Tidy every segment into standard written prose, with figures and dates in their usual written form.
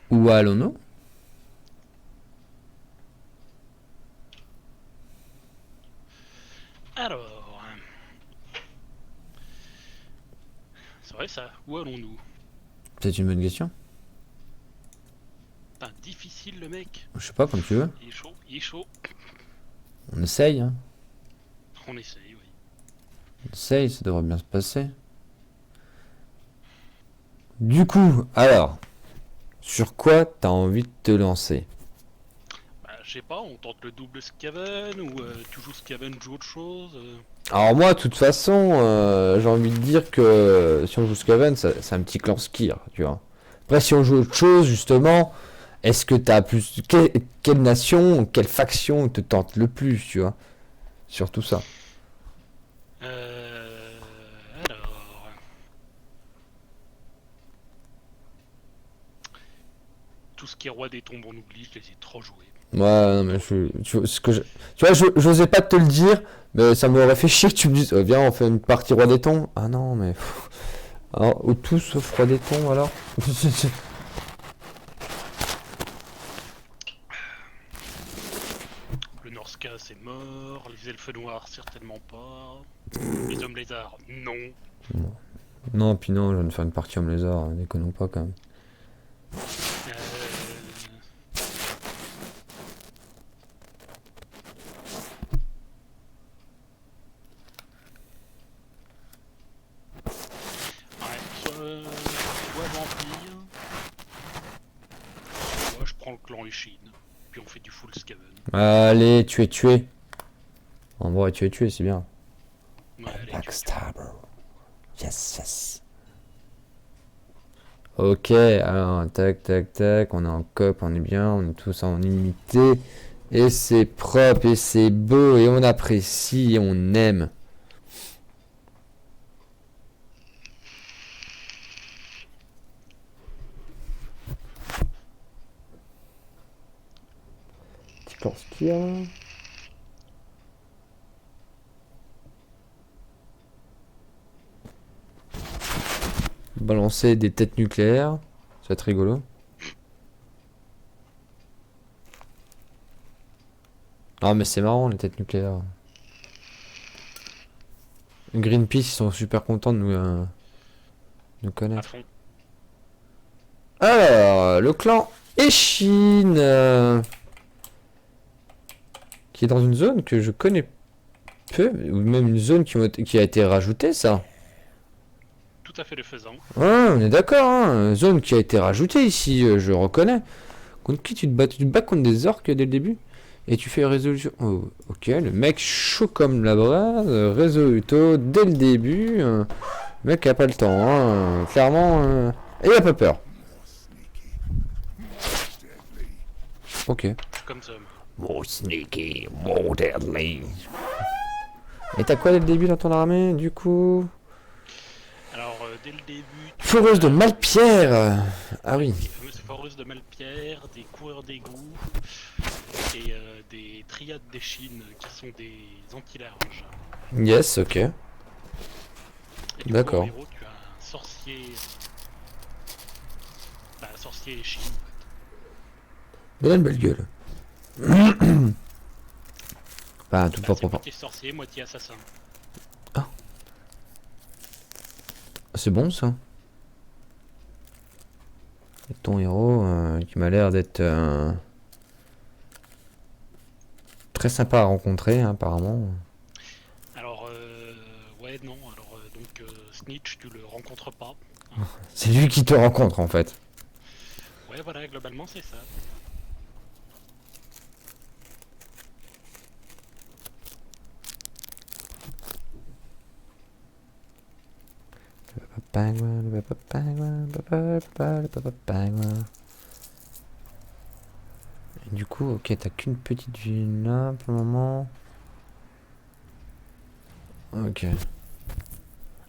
Où allons-nous? Alors, c'est vrai ça, où allons-nous? C'est une bonne question. Putain, difficile le mec. Je sais pas, comme tu veux. Il est chaud, il est chaud. On essaye, hein. On essaye, oui. On essaye, ça devrait bien se passer. Du coup, alors, sur quoi t'as envie de te lancer? Bah, je sais pas, on tente le double Skaven ou tu joues Skaven, tu joues autre chose Alors moi, de toute façon, j'ai envie de dire que si on joue Skaven, c'est un petit clan Skir, tu vois. Après, si on joue autre chose, justement, est-ce que t'as plus... quelle nation, quelle faction te tente le plus, tu vois? Surtout ça. Alors, tout ce qui est roi des tombes on oublie, je les ai trop joués. Ouais, non, mais Trop joués. tu vois, j'osais pas te le dire, mais ça m'aurait fait chier que tu me dises, viens, on fait une partie roi des tombes. Ah non, mais... Alors, ou tout sauf roi des tombes, alors. Le Norska c'est mort, les elfes noirs certainement pas. Les hommes lézards, non. Non, puis non, je viens de faire une partie homme lézard, hein, déconnons pas quand même. Euh... Ouais, soit vampire, soit je prends le clan Échine, puis on fait du full Skaven. Allez, tué. En vrai, tué, c'est bien. Ouais, allez, tu es. Backstabber. Yes. Ok, alors, tac, on est en cop, on est bien, on est tous en unité. Et c'est propre, et c'est beau, et on apprécie, et on aime. Petit plan ski, hein. Balancer des têtes nucléaires, ça va être rigolo. Ah, mais c'est marrant, les têtes nucléaires. Greenpeace, ils sont super contents de nous À connaître. fond. Alors, le clan Eshin, qui est dans une zone que je connais peu, ou même une zone qui a été rajoutée, ça. Tout à fait le faisant. Ouais, on est d'accord, hein. Zone qui a été rajoutée ici, je reconnais. Contre qui tu te bats? Tu te bats contre des orques dès le début? Et tu fais résolution. Oh, ok, le mec chaud comme la braise, résoluto dès le début. Le mec a pas le temps, hein. Clairement, et il a pas peur. Ok. Je suis comme ça, moi. More sneaky, more deadly. Et t'as quoi dès le début dans ton armée, du coup? Alors, dès le début, tu Foreuse de as Malpierre. Ah oui. les fameuses foreuses de Malpierre, des coureurs d'égout et des triades des Chines qui sont des anti-larges. Yes, ok. Et du coup, en D'accord. héros, tu as un sorcier. Bah, un sorcier Chine. Il a une belle gueule. Bah, tout Bah, pas c'est propre. moitié sorcier, moitié assassin. Ah, c'est bon ça. Et ton héros, qui m'a l'air d'être très sympa à rencontrer, hein, apparemment. Alors, ouais, non. Alors, donc, Snitch, tu le rencontres pas. Hein. C'est lui qui te rencontre en fait. Ouais, voilà, globalement, c'est ça. Penguin, penguin. Et du coup, ok, t'as qu'une petite ville là pour le moment. Ok.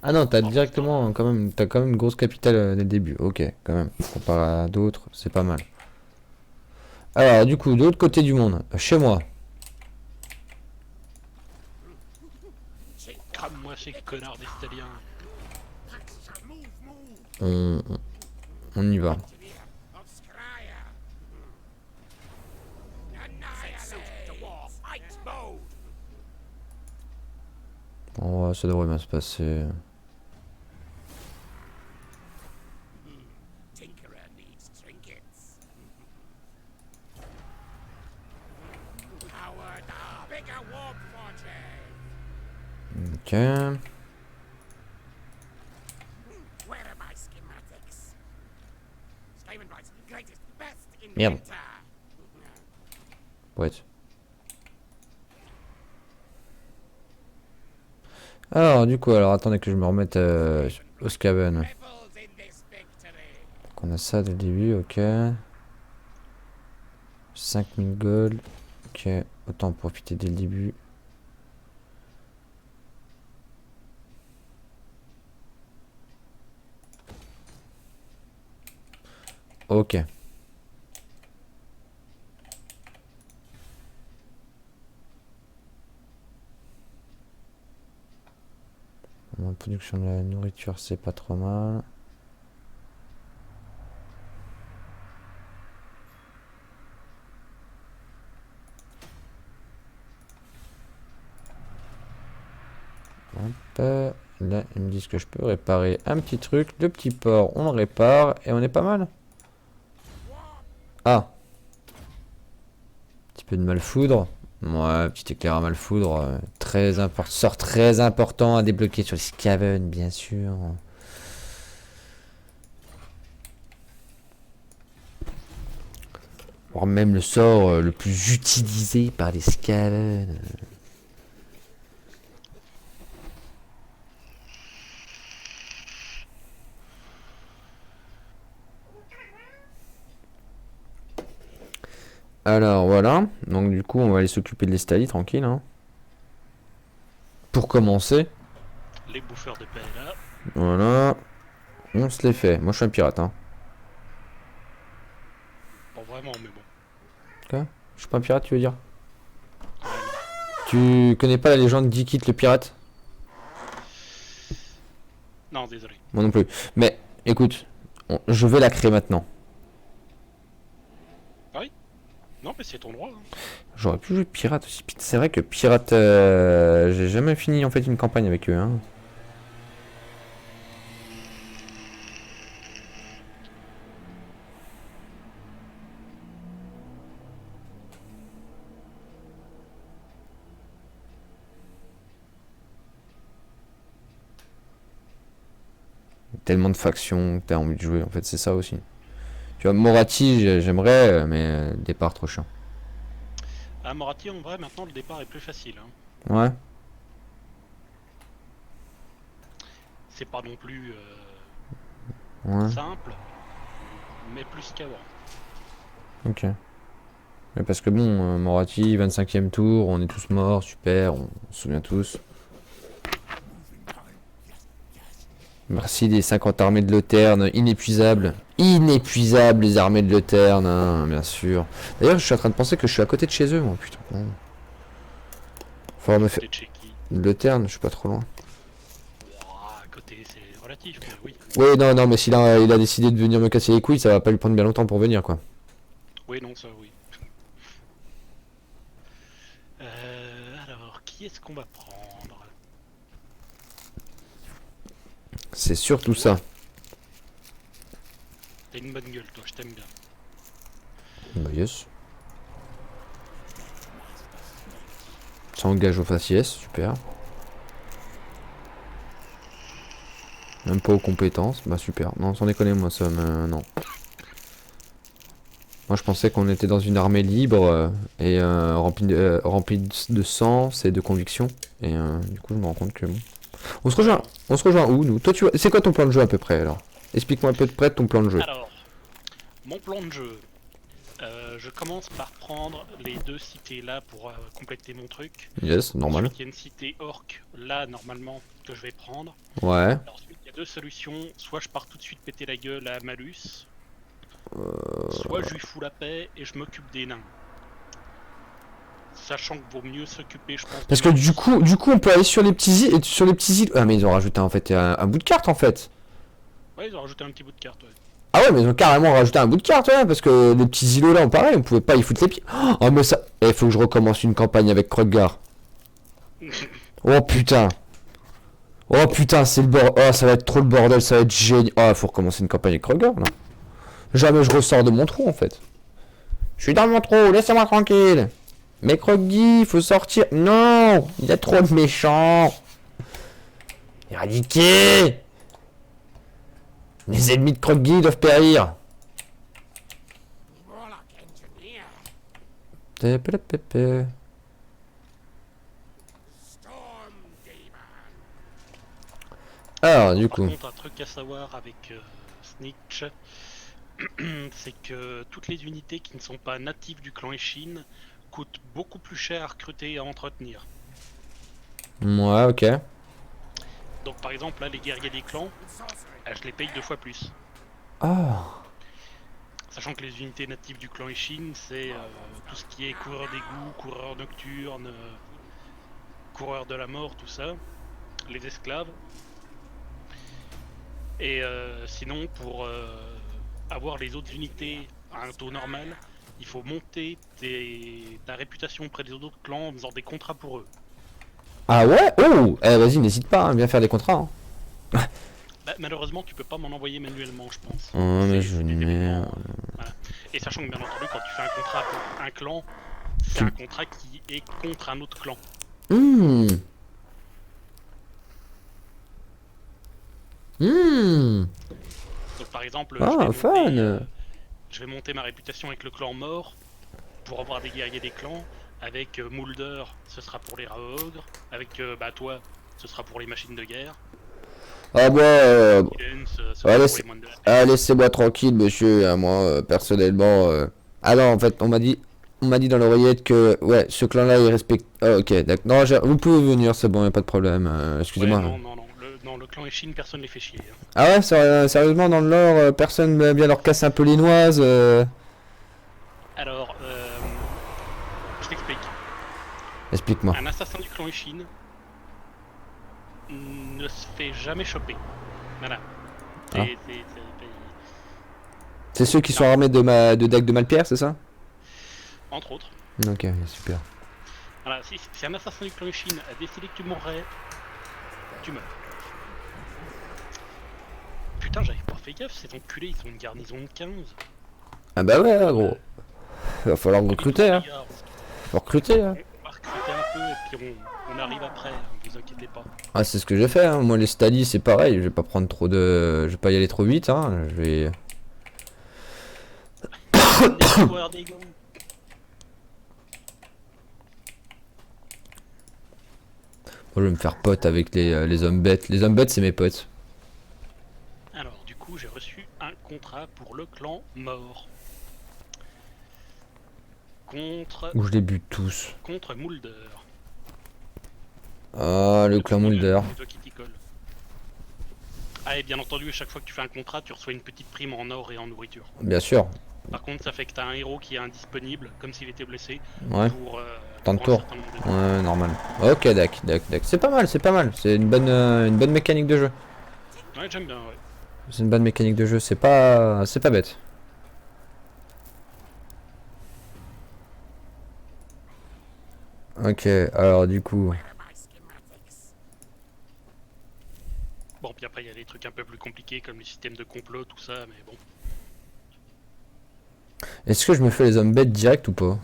Ah non, t'as Bon, pour l'instant, directement t'as quand même une grosse capitale dès le début. Ok, quand même. Comparé à d'autres, c'est pas mal. Alors, du coup, de l'autre côté du monde, chez moi, crame-moi ces connards d'Estaliens. on, on y va. Oh, ça devrait bien se passer. Tinkerer needs trinkets. Howard, bigger warp forges. Ok. Where are my schematics? Skaven writes, greatest, best Merde. inventor. Ouais. Alors, du coup, alors attendez que je me remette au Skaven. Revels in this victory. Donc on a ça dès le début, ok. 5000 gold. Ok, autant en profiter dès le début. Ok. La production de la nourriture, c'est pas trop mal. Hop, là, ils me disent que je peux réparer un petit truc. Le petit port, on le répare et on est pas mal. Ah. Un petit peu de malfoudre. Ouais, petit éclair à malfoudre. Très important. Sort très important à débloquer sur les Skaven, bien sûr. Voire même le sort le plus utilisé par les Skaven. Alors voilà, donc du coup on va aller s'occuper de l'Estali tranquille. Hein. Pour commencer, Les bouffeurs de PLA. voilà, on se les fait. Moi je suis un pirate. Hein. Pas vraiment, mais bon. Je suis pas un pirate, tu veux dire? Tu connais pas la légende d'Ikit le pirate? Non, désolé. Moi non plus. Mais écoute, je vais la créer maintenant. Non, mais c'est ton droit. Hein. J'aurais pu jouer pirate aussi. Putain, c'est vrai que pirate, j'ai jamais fini en fait une campagne avec eux. Hein. Tellement de factions que t'as envie de jouer, en fait, c'est ça aussi. Tu vois, Moratti, j'aimerais, mais départ trop chiant. À Morati, en vrai, maintenant le départ est plus facile. Hein. Ouais, C'est pas non plus ouais, simple, mais plus qu'avant. ok. Mais parce que bon, Moratti, 25e tour, on est tous morts, super, on se souvient tous. Merci des 50 armées de Loterne, inépuisables. Inépuisables les armées de Loterne, hein, bien sûr. D'ailleurs, je suis en train de penser que je suis à côté de chez eux, moi, putain. Bon. Faudra me faire... C'était Tchéquie. Loterne, je suis pas trop loin. Ouah, à côté, c'est relatif, mais oui. Ouais, non, non, mais s'il a, il a décidé de venir me casser les couilles, ça va pas lui prendre bien longtemps pour venir, quoi. Oui, non, ça, oui. Alors, qui est-ce qu'on va prendre? C'est surtout ça. T'as une bonne gueule, toi, je t'aime bien. Bah yes. Ça engage au faciès, super. Même pas aux compétences, bah super. Non, sans déconner, moi ça me... non. Moi je pensais qu'on était dans une armée libre et remplie de sens et de conviction. Et du coup je me rends compte que bon. On se rejoint où nous? Toi tu vois... C'est quoi ton plan de jeu à peu près alors? Explique-moi à peu près ton plan de jeu. Alors, mon plan de jeu. Je commence par prendre les deux cités là pour compléter mon truc. Yes, normal. Ensuite, il y a une cité orc là normalement que je vais prendre. Ouais. Ensuite, il y a deux solutions. Soit je pars tout de suite péter la gueule à Malus, soit je lui fous la paix et je m'occupe des nains. Sachant qu'il vaut mieux s'occuper, je pense. Parce que du coup on peut aller sur les petits îles, sur les petits îles. Ah mais ils ont rajouté en fait un bout de carte en fait. Ouais, ils ont rajouté un petit bout de carte, ouais. Ah ouais, mais ils ont carrément rajouté un bout de carte, ouais, parce que les petits îlots là, pareil, on pouvait pas y foutre les pieds. Oh, mais ça. Il faut que je recommence une campagne avec Kruggar. Oh putain. Oh putain, c'est le bordel. Oh, ça va être trop le bordel, ça va être génial. Oh, faut recommencer une campagne avec Kroger, là. Jamais je ressors de mon trou, en fait. Je suis dans mon trou, laissez-moi tranquille. Mais Kroggy, faut sortir. Non, il y a trop de méchants. Éradiquer. Les ennemis de Kroggy doivent périr. Warlock engineer. Tépépépé. Storm demon. Alors, du Par coup. contre, un truc à savoir avec Snitch, c'est que toutes les unités qui ne sont pas natives du clan Ishin coûtent beaucoup plus cher à recruter et à entretenir. Ouais, ok. Donc par exemple, là, les guerriers des clans, Sorcery. je les paye 2 fois plus. Ah. Sachant que les unités natives du clan Ishin, c'est tout ce qui est coureur d'égout, coureur nocturne, coureur de la mort, tout ça, les esclaves. Et sinon, pour avoir les autres unités à un taux normal, il faut monter ta réputation auprès des autres clans en faisant des contrats pour eux. Ah ouais. Oh. Eh, vas-y, n'hésite pas, hein, viens faire des contrats. Hein. Bah, malheureusement, tu peux pas m'en envoyer manuellement, je pense. Oh, mais C'est je des merde. événements, voilà. Et sachant que bien entendu, quand tu fais un contrat pour un clan, c'est un contrat qui est contre un autre clan. Hmm. Hmm. Donc par exemple, Ah, fun. je vais monter ma réputation avec le clan mort pour avoir des guerriers des clans. Avec Mulder, ce sera pour les Raogres. Avec bah, toi, ce sera pour les machines de guerre. Ah bah, Ilens, ce ouais, sera pour laisse- les moines de la terre. laissez-moi tranquille, monsieur. Hein, moi, personnellement. Ah non, en fait, on m'a dit dans l'oreillette que, ouais, ce clan-là, il respecte. Ah, ok, d'accord. Non, vous pouvez venir, c'est bon, y a pas de problème. Ouais, Excusez-moi. non, le clan Ishin, personne les fait chier. Hein. Ah ouais, sérieusement, dans le lore, personne ne vient leur casser un peu les noises. Alors, je t'explique. Explique-moi. Un assassin du clan Ishin ne se fait jamais choper. Voilà. Ah. C'est- C'est ceux qui sont armés de dagues de Malpierre, c'est ça? Entre autres. Ok, super. Voilà, si un assassin du clan Ishin a décidé que tu mourrais, tu meurs. Putain, j'avais pas fait gaffe, ces enculés, ils ont une garnison de 15. Ah bah ouais, gros. Va falloir recruter, hein. Regarde, Faut recruter, hein. on va recruter un peu et puis on arrive après, hein, vous inquiétez pas. Ah, c'est ce que j'ai fait, hein. Moi, les Stali, c'est pareil. Je vais pas prendre trop de. Je vais pas y aller trop vite, hein. Je vais. Des coureurs des gants. Moi, je vais me faire pote avec les hommes bêtes. Les hommes bêtes, c'est mes potes. Alors, du coup, j'ai reçu un contrat pour le clan mort. Ou je les bute tous. Contre Mulder. Ah, le clan Mulder. C'est toi qui t'y colle. Ah, et bien entendu, à chaque fois que tu fais un contrat, tu reçois une petite prime en or et en nourriture. Bien sûr. Par contre, ça fait que t'as un héros qui est indisponible, comme s'il était blessé, Ouais. pour, Tant de pour un tours. certain nombre de temps. Ouais, normal. Ok, d'accord. C'est pas mal, c'est pas mal. C'est une bonne mécanique de jeu. Ouais, j'aime bien, ouais. C'est une bonne mécanique de jeu. C'est pas bête. Ok, alors du coup. Where are my schematics? Bon, puis après, il y a des trucs un peu plus compliqués, comme les systèmes de complot, tout ça, mais bon. Est-ce que je me fais les hommes bêtes direct ou pas?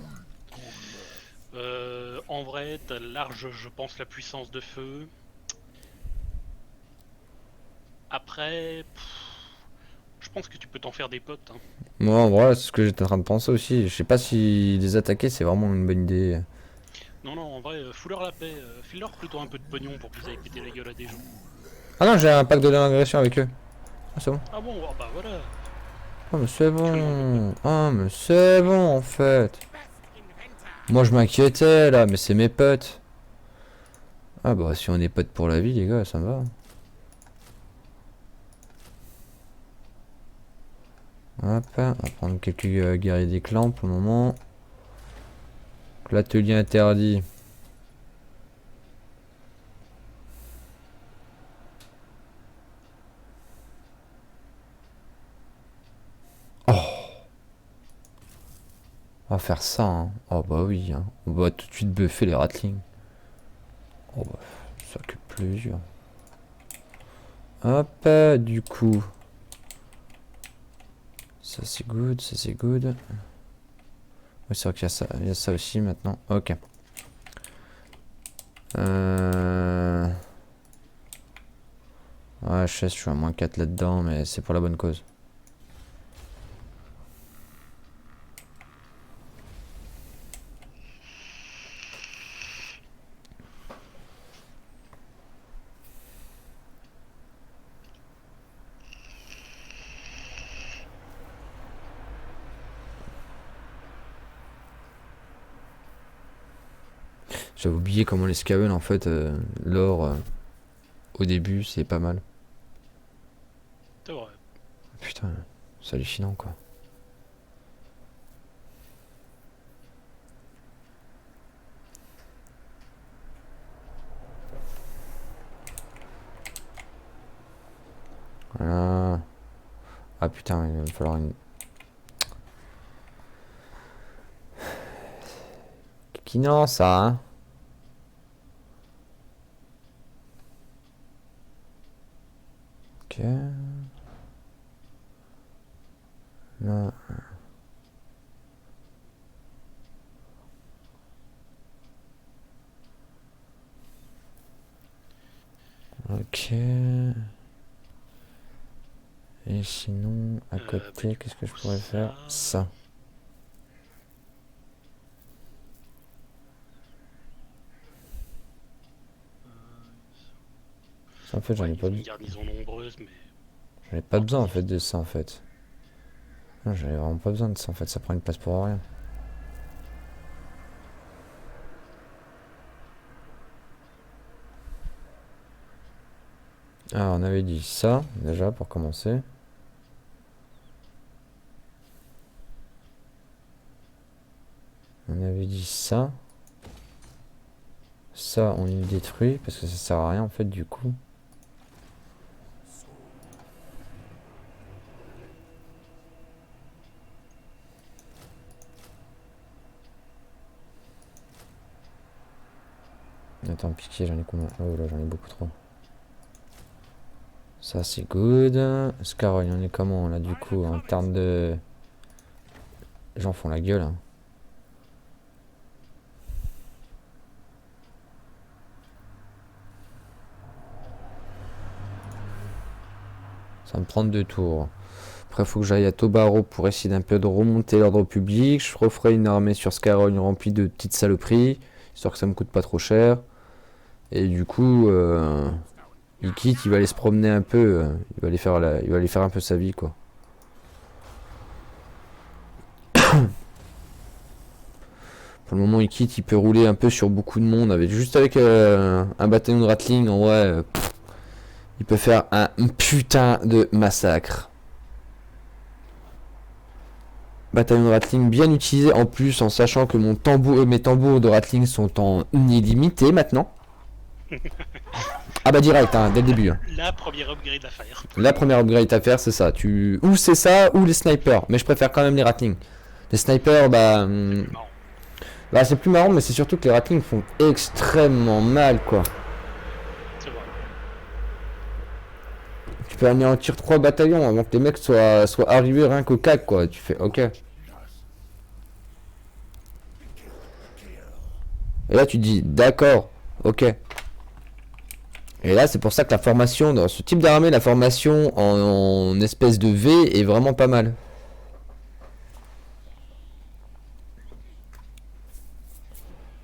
En vrai, t'as large, je pense, la puissance de feu. Après, je pense que tu peux t'en faire des potes. Hein. Moi, en vrai, c'est ce que j'étais en train de penser aussi. Je sais pas si les attaquer, c'est vraiment une bonne idée. Non, en vrai, fous-leur la paix. File-leur plutôt un peu de pognon pour qu'ils aillent péter la gueule à des gens. Ah non, j'ai un pack de l'agression avec eux. Ah, c'est bon. Ah bon, oh, bah voilà. Oh, mais c'est bon. Ah, mais c'est bon, en fait. Best inventor. Moi, je m'inquiétais, là, mais c'est mes potes. Ah bah, si on est potes pour la vie, les gars, ça me va. Hop, on va prendre quelques guerriers des clans pour le moment. L'atelier interdit. Oh. On va faire ça, hein. Oh bah oui, hein. On va tout de suite buffer les ratlings. Oh bah, ça que plaisir. Hop, du coup. Ça c'est good, ça c'est good. Oui, c'est vrai qu'il y a ça aussi maintenant. Ok. Ouais, je sais, je suis à -4 là-dedans, mais c'est pour la bonne cause. J'avais oublié comment les Skaven, en fait, l'or, au début, c'est pas mal. C'est vrai. Putain, c'est hallucinant, quoi. Voilà. Ah putain, il va me falloir une... Qui non, ça, hein? Ok. Là. Ok. Et sinon, à côté, du qu'est-ce que je coup, pourrais faire? Ça. Ça, en fait, j'en Ouais, ai ils pas, ont une garnison nombreuse, mais j'en ai pas besoin, en fait, de ça, en fait. Non, j'en ai vraiment pas besoin de ça, en fait. Ça prend une place pour rien. Alors, on avait dit ça, déjà, pour commencer. On avait dit ça. Ça, on le détruit, parce que ça sert à rien, en fait, du coup. Attends, piqué, j'en ai combien? Oh là, j'en ai beaucoup trop. Ça, c'est good. Scarogne, on est comment, là, du coup, en termes de... Les gens font la gueule, hein. Ça va me prendre 2 tours. Après, faut que j'aille à Tobaro pour essayer d'un peu de remonter l'ordre public. Je referai une armée sur Scarogne remplie de petites saloperies, histoire que ça me coûte pas trop cher. Et du coup, il quitte, il va aller se promener un peu. Il va aller faire un peu sa vie, quoi. Pour le moment, il quitte, il peut rouler un peu sur beaucoup de monde. Juste avec un bataillon de Ratling, en vrai, il peut faire un putain de massacre. Bataillon de Ratling bien utilisé en plus, en sachant que mes tambours de Ratling sont en illimité maintenant. Ah bah direct, hein, dès le début. Hein. la première upgrade à faire. La première upgrade à faire, c'est ça. Ou c'est ça, ou les snipers. Mais je préfère quand même les Ratling. Les snipers, bah... Non, Bah c'est plus marrant, mais c'est surtout que les Ratling font extrêmement mal, quoi. c'est vrai. Tu peux anéantir 3 bataillons avant que les mecs soient arrivés rien qu'au CAC, quoi. Tu fais ok. Et là tu dis d'accord, ok. Et là c'est pour ça que la formation dans ce type d'armée, la formation en espèce de V est vraiment pas mal.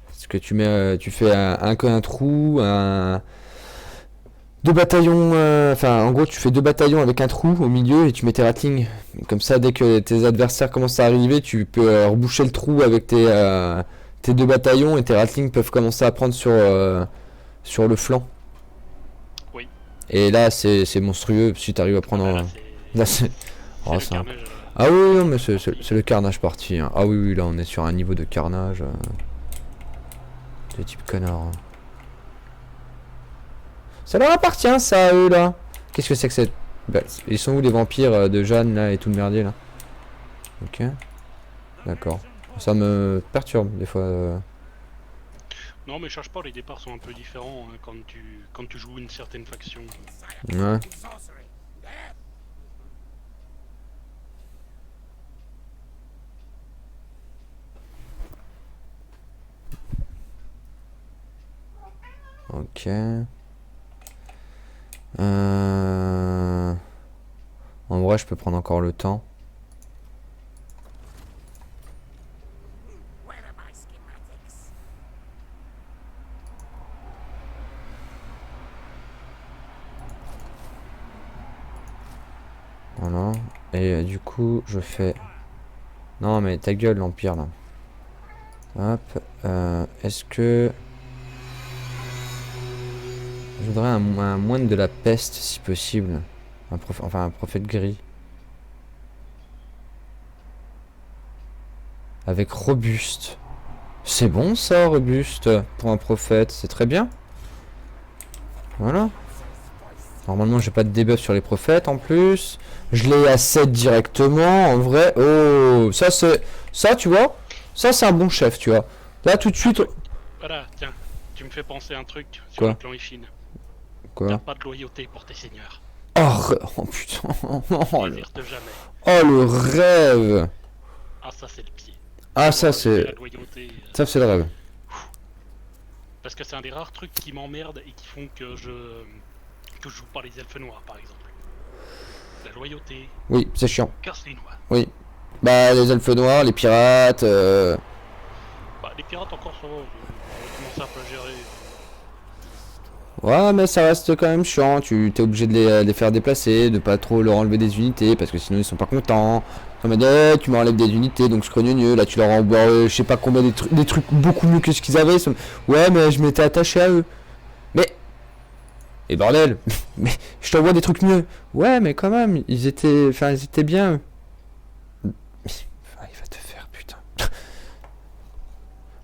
Parce que tu fais un trou, deux bataillons, enfin en gros tu fais 2 bataillons avec un trou au milieu et tu mets tes ratlings. Comme ça dès que tes adversaires commencent à arriver, tu peux reboucher le trou avec tes 2 bataillons et tes ratlings peuvent commencer à prendre sur le flanc. Oui. Et là c'est monstrueux si tu arrives à prendre... Là, Là, c'est... c'est Oh, le c'est un- carnage. Ah oui, non, mais c'est le carnage parti. Hein. Ah oui, oui, là on est sur un niveau de carnage. De type connard. Hein. Ça leur appartient ça à eux là. Qu'est-ce que c'est que cette... Bah, ils sont où les vampires de Jeanne là et tout le merdier là? Ok. D'accord. Ça me perturbe des fois. Non, mais cherche pas, les départs sont un peu différents hein, quand tu joues une certaine faction. Ouais. Sorcery. Death. Ok. Euh... En vrai, je peux prendre encore le temps. Where are my schematics? Voilà. Et du coup, je fais... Non, mais ta gueule, l'Empire, là. Hop. Est-ce que... Je voudrais un moine de la peste, si possible. Enfin, un prophète gris. Avec robuste. C'est bon, ça, robuste, pour un prophète. C'est très bien. Voilà. Normalement, j'ai pas de debuff sur les prophètes, en plus. Je l'ai à 7 directement, en vrai. Oh, ça, c'est... Ça, tu vois, ça, c'est un bon chef, tu vois. Là, tout de suite... Voilà, tiens, tu me fais penser un truc sur Quoi le clan Ishin. T'as Quoi? pas de loyauté pour tes seigneurs. Oh putain. Oh, Ils le... désertent jamais. oh, le rêve. Ah, ça c'est le pied. Ah, Tu ça, vois, c'est... la loyauté. Ça, c'est le rêve. Parce que c'est un des rares trucs qui m'emmerdent et qui font que je joue pas les elfes noirs, par exemple. La loyauté Oui, c'est chiant. casse les noix. Oui. Bah, les elfes noirs, les pirates... Bah, les pirates encore ça va, comment ça peut gérer. Ouais, mais ça reste quand même chiant. Tu t'es obligé de les faire déplacer, de pas trop leur enlever des unités, parce que sinon ils sont pas contents. Comme tu m'enlèves des unités, donc je craigneux. Là, tu leur envoies, je sais pas combien, des trucs beaucoup mieux que ce qu'ils avaient. Ouais, mais je m'étais attaché à eux. Mais... Et bordel. Mais je t'envoie des trucs mieux. Ouais, mais quand même, ils étaient... Enfin, ils étaient bien, eux. Ah, il va te faire, putain.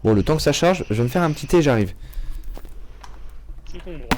Bon, le temps que ça charge, je vais me faire un petit thé, j'arrive. C'est ton droit.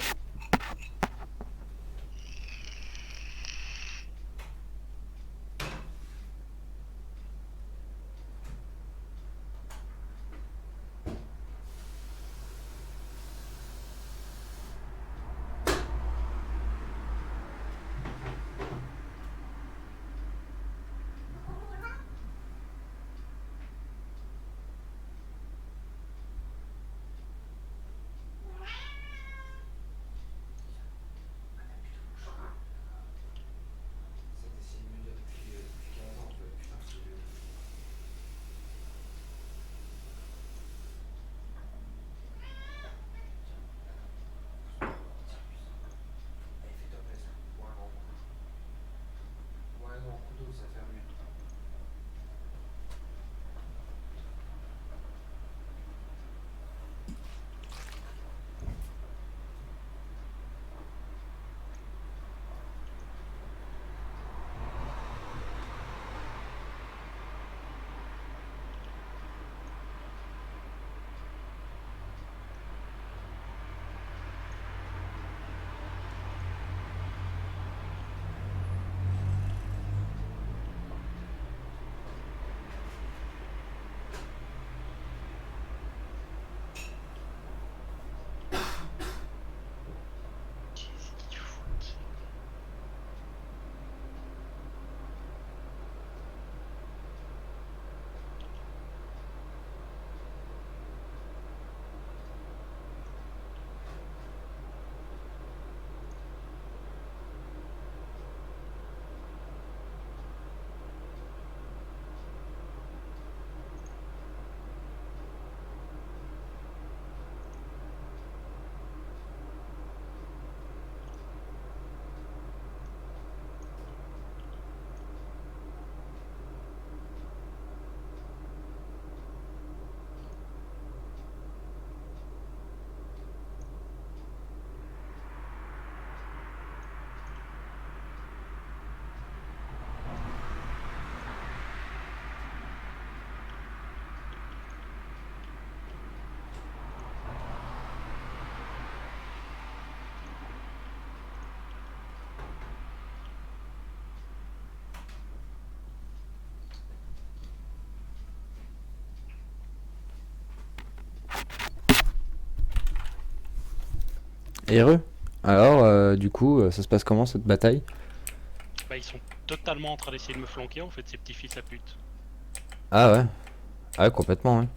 Heureux. Alors, du coup, ça se passe comment cette bataille? Bah, ils sont totalement en train d'essayer de me flanquer en fait, ces petits fils à pute. Ah ouais. Ah ouais, complètement, ouais.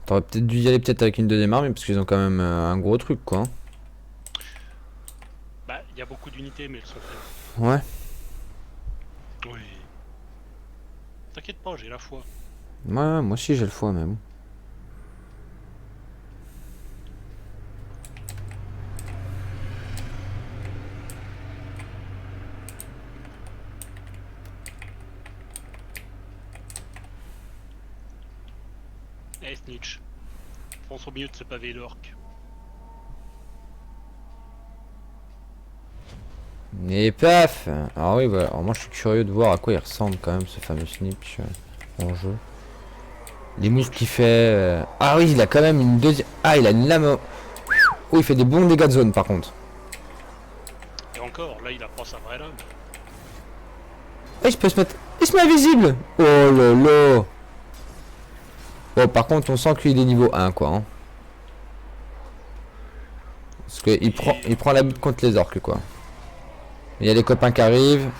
T'aurais peut-être dû y aller peut-être avec une deuxième armée parce qu'ils ont quand même un gros truc quoi. Hein. Bah, il y a beaucoup d'unités, mais elles sont faibles. Ouais. Oui. T'inquiète pas, j'ai la foi. Ouais, moi aussi j'ai le foie mais bon. Eh, Snitch. Pense au milieu de ce pavé d'orc. Et paf. Alors oui, voilà. Alors moi je suis curieux de voir à quoi il ressemble quand même ce fameux Snitch en jeu. Les moves qu'il fait. Ah oui, il a quand même une deuxième. Ah, il a une lame. Oh, il fait des bons dégâts de zone par contre. Et encore, là, il apprend sa vraie lame. Ah, il peut se mettre. Il se met invisible. Oh là là. Bon, par contre, on sent qu'il est niveau 1 quoi. Hein. Parce qu'il prend la butte contre les orques quoi. Il y a les copains qui arrivent.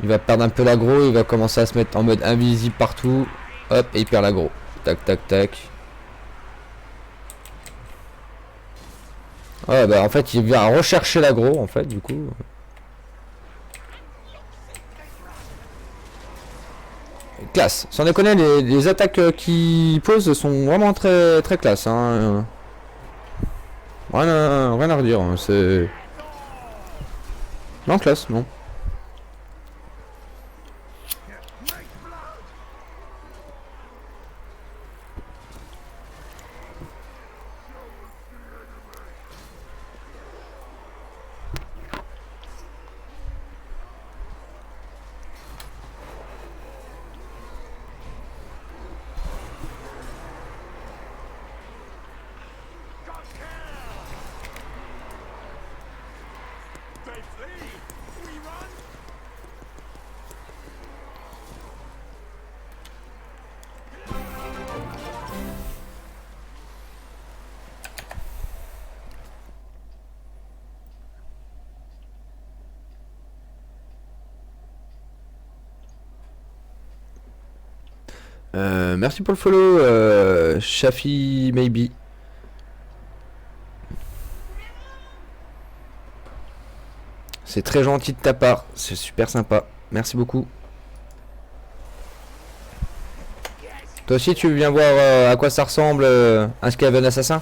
Il va perdre un peu l'aggro. Il va commencer à se mettre en mode invisible partout. Hop, et il perd l'aggro. Tac, tac, tac. Ouais, bah en fait, il vient rechercher l'aggro en fait, du coup. Classe. Sans déconner, les attaques qu'il pose sont vraiment très, très classe. Hein. Rien à redire. Hein. C'est. Non, classe, non. Merci pour le follow, Shafi Maybe. C'est très gentil de ta part, c'est super sympa. Merci beaucoup. Toi aussi tu viens voir à quoi ça ressemble un Skaven assassin?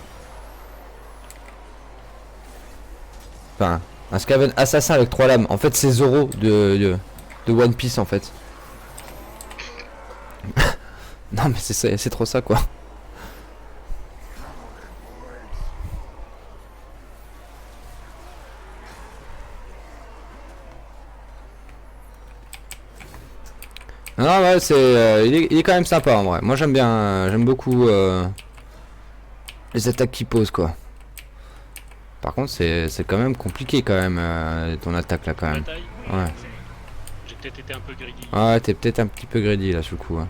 Enfin, un Skaven assassin avec 3 lames. En fait c'est Zoro de One Piece en fait. Non mais c'est trop ça quoi. Non ouais c'est il est quand même sympa en vrai. Moi j'aime bien j'aime beaucoup les attaques qu'il pose quoi. Par contre c'est quand même compliqué quand même ton attaque là quand même. Bataille. Ouais. J'ai peut-être été un peu greedy. Ouais t'es peut-être un petit peu greedy là sur le coup. Ouais.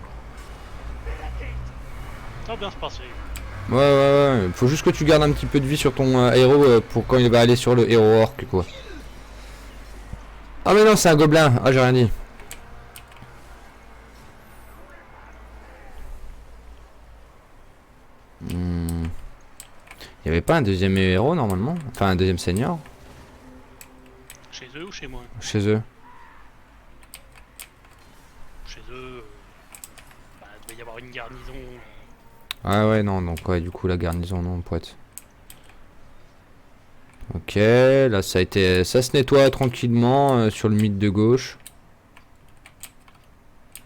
Ça va bien se passer. Ouais. Faut juste que tu gardes un petit peu de vie sur ton héros pour quand il va aller sur le héros orc quoi. Ah mais non c'est un gobelin. Ah j'ai rien dit. Il y avait pas un deuxième héros normalement? Enfin un deuxième seigneur? Chez eux ou chez moi? Chez eux. Chez eux, bah, il devait y avoir une garnison. Ah ouais non donc ouais du coup la garnison non poète. Ok là ça a été. Ça se nettoie tranquillement sur le mid de gauche.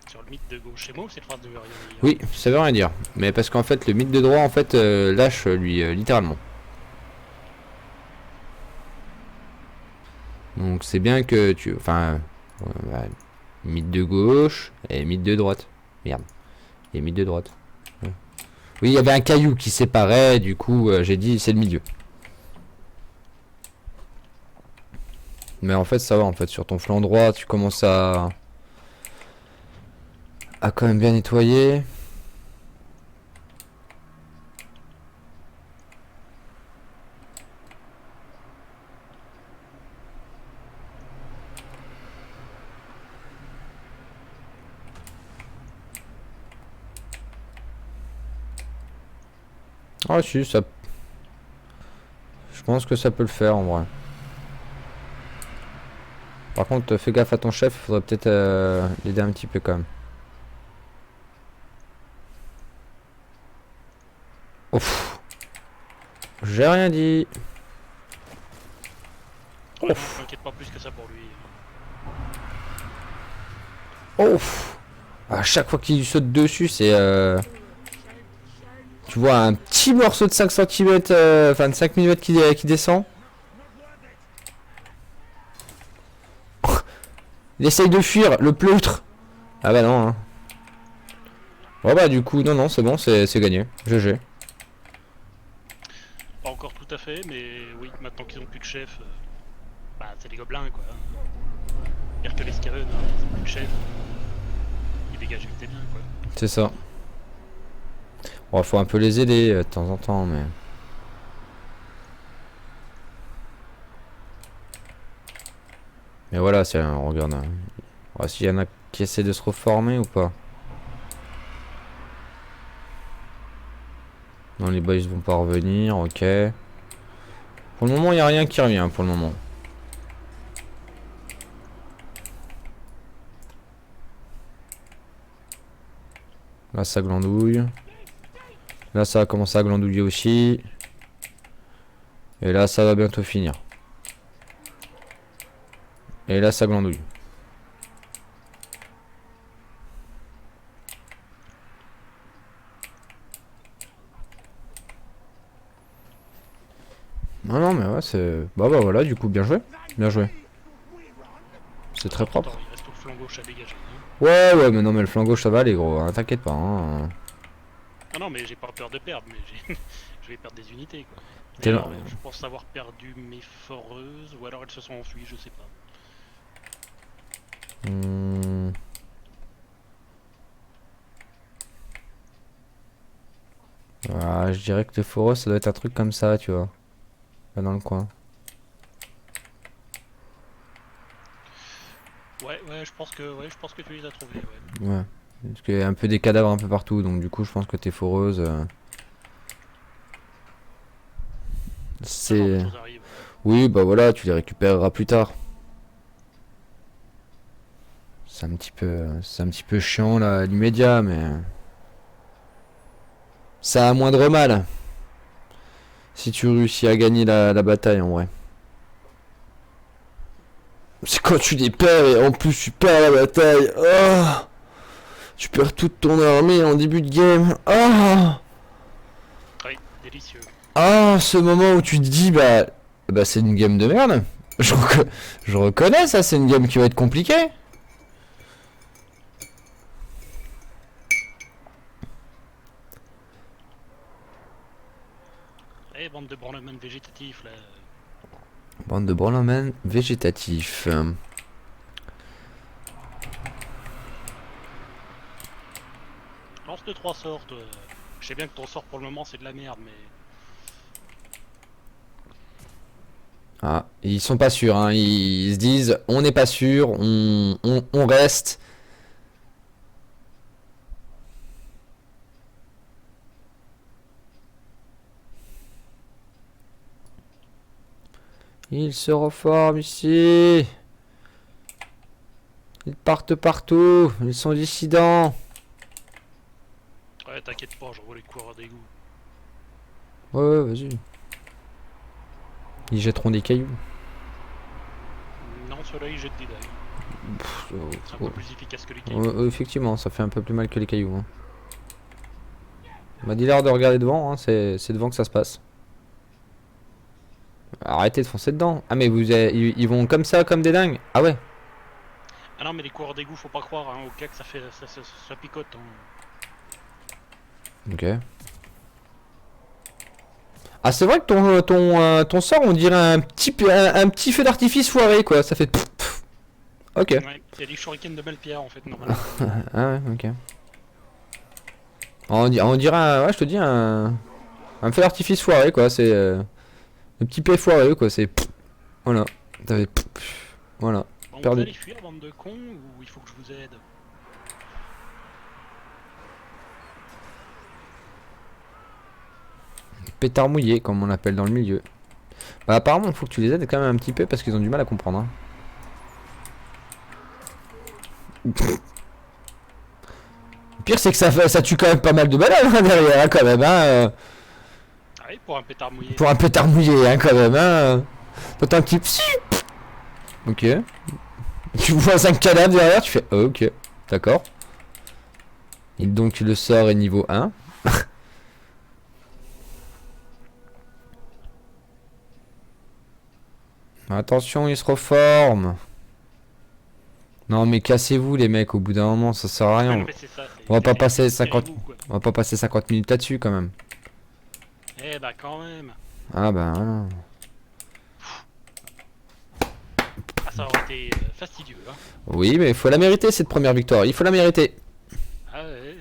Sur le mythe de gauche. Chez moi ou cette phrase de rien dire? Oui ça veut rien dire. Mais parce qu'en fait le mid de droit en fait lâche lui littéralement. Donc c'est bien que tu. Enfin. Bah, mid de gauche et mid de droite. Merde. Et mid de droite. Ouais. Oui, il y avait un caillou qui séparait, du coup j'ai dit c'est le milieu. Mais en fait ça va en fait sur ton flanc droit tu commences a quand même bien nettoyé. Ah si, ça... Je pense que ça peut le faire en vrai. Par contre, fais gaffe à ton chef, il faudrait peut-être l'aider un petit peu quand même. Ouf. J'ai rien dit. Ouais, non, je m'inquiète pas plus que ça pour lui. Ouf. À chaque fois qu'il saute dessus, c'est... Tu vois un petit morceau de 5 cm, enfin de 5 mm qui descend. Il essaye de fuir, le pleutre. Ah bah non. Hein. Bon bah du coup, non, c'est bon, c'est gagné. GG. Pas encore tout à fait, mais oui, maintenant qu'ils ont plus de chef, bah c'est les gobelins quoi. Pire que les Skaven, hein, ils ont plus de chef. Ils dégagent vite et bien quoi. C'est ça. Bon, faut un peu les aider de temps en temps, mais... Mais voilà, c'est un... Regarde. Ouais, s'il y en a qui essaient de se reformer ou pas. Non, les boys vont pas revenir, ok. Pour le moment, il n'y a rien qui revient, pour le moment. Là, ça glandouille. Là, ça va commencer à glandouiller aussi. Et là, ça va bientôt finir. Et là, ça glandouille. Non, mais ouais, c'est... Bah voilà, du coup, bien joué. Bien joué. C'est très propre. Il reste au flanc gauche à dégager. Hein. Ouais, mais non, mais le flanc gauche, ça va aller, gros. Hein, t'inquiète pas. Hein. Ah non, mais j'ai pas peur de perdre, mais je vais perdre des unités quoi. T'es là. Alors, je pense avoir perdu mes foreuses, ou alors elles se sont enfuies, je sais pas. Ah, je dirais que le foros, ça doit être un truc comme ça, tu vois. Là dans le coin. Ouais, je pense que tu les as trouvés, ouais. Ouais. Parce qu'il y a un peu des cadavres un peu partout, donc du coup, je pense que tes foreuses... C'est... Les choses arrivent. Oui, bah voilà, tu les récupéreras plus tard. C'est un petit peu chiant là, à l'immédiat, mais... Ça a moindre mal. Si tu réussis à gagner la bataille, en vrai. C'est quand tu les perds et en plus tu perds la bataille. Oh, tu perds toute ton armée en début de game. Oh, Oui, délicieux. oh, ce moment où tu te dis, bah c'est une game de merde. Je reconnais ça, c'est une game qui va être compliquée. Eh, bande de branlemen végétatifs là. Bande de branlemen végétatifs. Lance de 3 sorts, toi. Je sais bien que ton sort pour le moment c'est de la merde, mais. Ah, ils sont pas sûrs, hein. Ils se disent, on n'est pas sûr, on reste. Ils se reforment ici. Ils partent partout. Ils sont dissidents. Ouais, t'inquiète pas, je revois les coureurs d'égout. Ouais, vas-y. Ils jetteront des cailloux. Non, ceux-là ils jettent des dagues. C'est un peu plus efficace que les cailloux. Effectivement, ça fait un peu plus mal que les cailloux. Hein. M'a dit l'air de regarder devant, hein. C'est devant que ça se passe. Arrêtez de foncer dedans. Ah mais ils vont comme ça, comme des dingues. Ah ouais. Ah non, mais les coureurs d'égout, faut pas croire, hein, au cas que ça picote. Hein. Ok. Ah c'est vrai que ton sort, on dirait un petit feu d'artifice foiré quoi. Ça fait... Pff. Ok. Ouais, c'est les shurikens de Melpierre en fait, normalement. Ah ouais, ok. On dirait ouais, je te dis un feu d'artifice foiré quoi, c'est le petit P foiré quoi, c'est voilà. T'avais voilà, Bon, vous perdu. allez fuir, bande de cons, ou il faut que je vous aide? Pétard mouillé comme on l'appelle dans le milieu. Bah apparemment, faut que tu les aides quand même un petit peu parce qu'ils ont du mal à comprendre. Hein. Le pire c'est que ça tue quand même pas mal de balades hein, derrière hein, quand même hein, Ah oui, pour un pétard mouillé. pour un pétard mouillé hein, quand même hein. T'entends un petit ok. Tu vois 5 cadavres derrière, tu fais oh, ok, d'accord. Et donc le sort est niveau 1. Attention, il se reforme. Non mais cassez-vous les mecs, au bout d'un moment ça sert à Non, rien. mais c'est ça, On va pas c'est- passer c'est 50 rigou, quoi. On va pas passer 50 minutes là-dessus quand même. Eh bah quand même. Ah bah voilà. Ah, ça aurait été fastidieux, hein. Oui mais il faut la mériter cette première victoire, il faut la mériter. Ah ouais.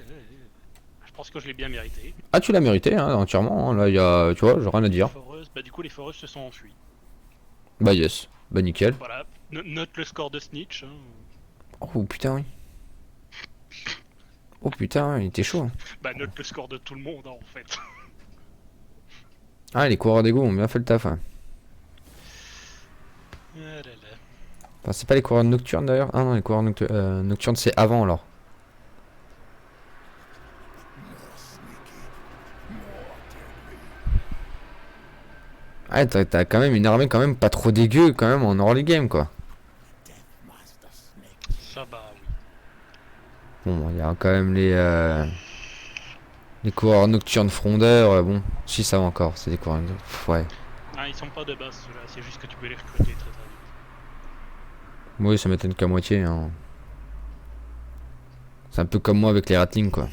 Je pense que je l'ai bien mérité. Ah tu l'as mérité hein, entièrement, hein. Là il y a, tu vois, j'ai rien à dire. Bah du coup les foreuses se sont enfuies. Bah yes, bah nickel. Voilà, note le score de Snitch. Hein. Oh putain oui. Oh putain, il était chaud. Hein. Bah note le score de tout le monde, hein, en fait. Ah les coureurs d'égo ont bien fait le taf. Hein. Ah là là. Enfin c'est pas les coureurs nocturnes d'ailleurs. Ah non les coureurs nocturnes c'est avant alors. Ah t'as quand même une armée quand même pas trop dégueu quand même en early game quoi. Ça bah oui. Bon il y a quand même les coureurs nocturnes frondeurs. Bon si ça va encore, c'est des coureurs ouais. Ah, ils sont pas de base ceux-là, c'est juste que tu peux les recruter très très vite. Oui ça m'étonne qu'à moitié hein. C'est un peu comme moi avec les ratlings quoi.